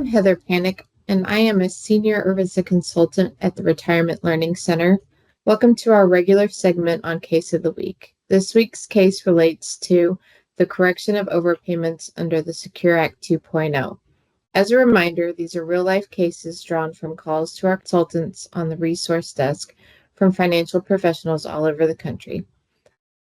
Heather Panick, and I am a senior ERISA consultant at the Retirement Learning Center. Welcome to our regular segment on Case of the Week. This week's case relates to the correction of overpayments under the SECIRE Act 2.0. As a reminder, these are real-life cases drawn from calls to our consultants on the resource desk from financial professionals all over the country.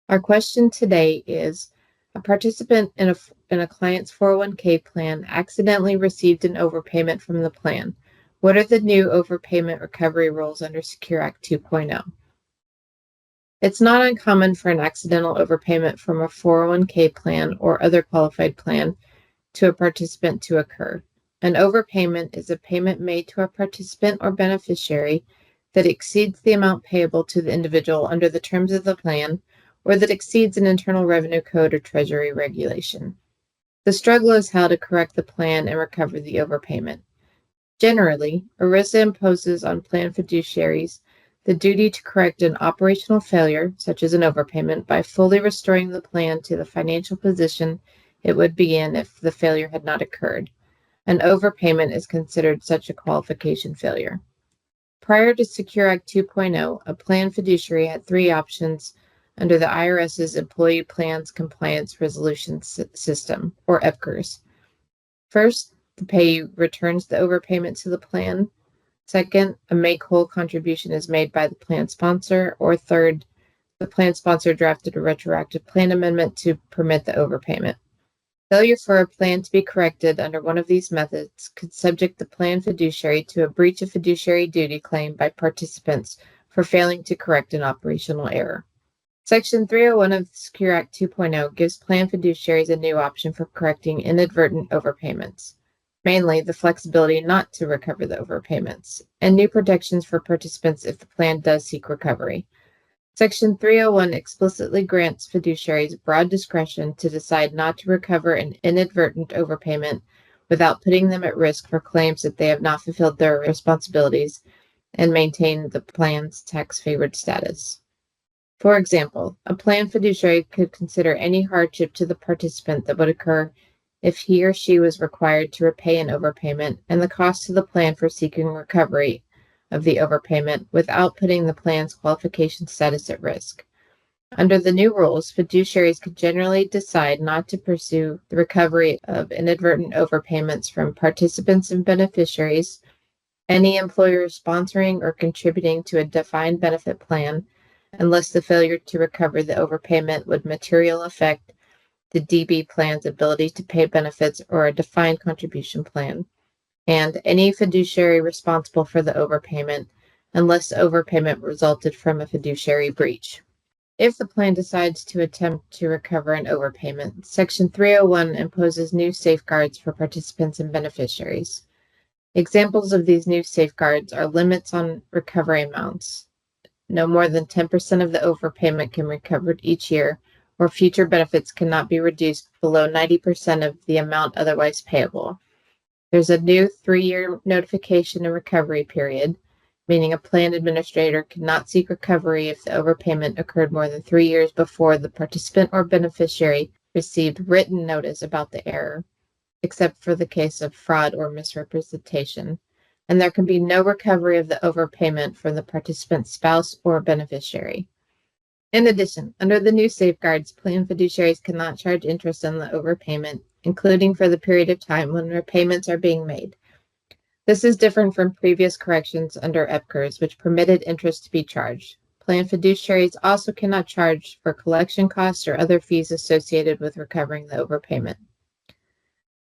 Our question today is, a participant in a client's 401k plan accidentally received an overpayment from the plan. What are the new overpayment recovery rules under SECIRE Act 2.0? It's not uncommon for an accidental overpayment from a 401k plan or other qualified plan to a participant to occur. An overpayment is a payment made to a participant or beneficiary that exceeds the amount payable to the individual under the terms of the plan, or that exceeds an Internal Revenue Code or Treasury regulation. The struggle is how to correct the plan and recover the overpayment. Generally, ERISA imposes on plan fiduciaries the duty to correct an operational failure, such as an overpayment, by fully restoring the plan to the financial position it would be in if the failure had not occurred. An overpayment is considered such a qualification failure. Prior to SECIRE Act 2.0, a plan fiduciary had three options under the IRS's Employee Plans Compliance Resolution System, or EPCRS. First, the payee returns the overpayment to the plan. Second, a make-whole contribution is made by the plan sponsor. Or third, the plan sponsor drafted a retroactive plan amendment to permit the overpayment. Failure for a plan to be corrected under one of these methods could subject the plan fiduciary to a breach of fiduciary duty claim by participants for failing to correct an operational error. Section 301 of the SECIRE Act 2.0 gives plan fiduciaries a new option for correcting inadvertent overpayments, mainly the flexibility not to recover the overpayments, and new protections for participants if the plan does seek recovery. Section 301 explicitly grants fiduciaries broad discretion to decide not to recover an inadvertent overpayment without putting them at risk for claims that they have not fulfilled their responsibilities and maintain the plan's tax-favored status. For example, a plan fiduciary could consider any hardship to the participant that would occur if he or she was required to repay an overpayment and the cost to the plan for seeking recovery of the overpayment without putting the plan's qualification status at risk. Under the new rules, fiduciaries could generally decide not to pursue the recovery of inadvertent overpayments from participants and beneficiaries, any employer sponsoring or contributing to a defined benefit plan, unless the failure to recover the overpayment would materially affect the DB plan's ability to pay benefits or a defined contribution plan, and any fiduciary responsible for the overpayment, unless the overpayment resulted from a fiduciary breach. If the plan decides to attempt to recover an overpayment, Section 301 imposes new safeguards for participants and beneficiaries. Examples of these new safeguards are limits on recovery amounts. No more than 10% of the overpayment can be recovered each year, or future benefits cannot be reduced below 90% of the amount otherwise payable. There's a new 3-year notification and recovery period, meaning a plan administrator cannot seek recovery if the overpayment occurred more than 3 years before the participant or beneficiary received written notice about the error, except for the case of fraud or misrepresentation. And there can be no recovery of the overpayment from the participant's spouse or beneficiary. In addition, under the new safeguards, plan fiduciaries cannot charge interest on the overpayment, including for the period of time when repayments are being made. This is different from previous corrections under EPCRS, which permitted interest to be charged. Plan fiduciaries also cannot charge for collection costs or other fees associated with recovering the overpayment.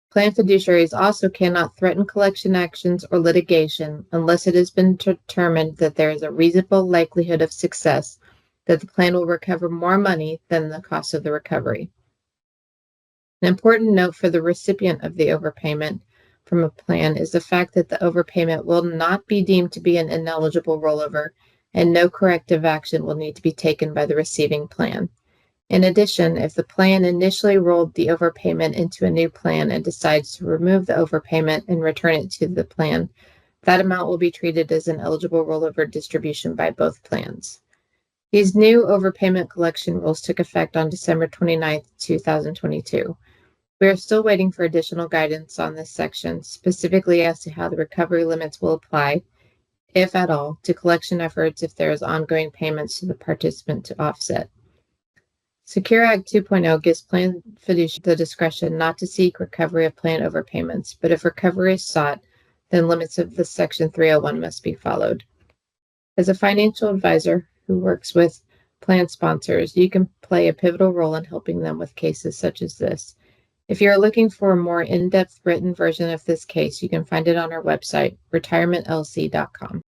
Plan fiduciaries also cannot threaten collection actions or litigation unless it has been determined that there is a reasonable likelihood of success that the plan will recover more money than the cost of the recovery. An important note for the recipient of the overpayment from a plan is the fact that the overpayment will not be deemed to be an ineligible rollover, and no corrective action will need to be taken by the receiving plan. In addition, if the plan initially rolled the overpayment into a new plan and decides to remove the overpayment and return it to the plan, that amount will be treated as an eligible rollover distribution by both plans. These new overpayment collection rules took effect on December 29, 2022. We are still waiting for additional guidance on this section, specifically as to how the recovery limits will apply, if at all, to collection efforts if there is ongoing payments to the participant to offset. SECIRE Act 2.0 gives plan fiduciaries the discretion not to seek recovery of plan overpayments, but if recovery is sought, then limits of the Section 301 must be followed. As a financial advisor who works with plan sponsors, you can play a pivotal role in helping them with cases such as this. If you're looking for a more in-depth written version of this case, you can find it on our website, retirementlc.com.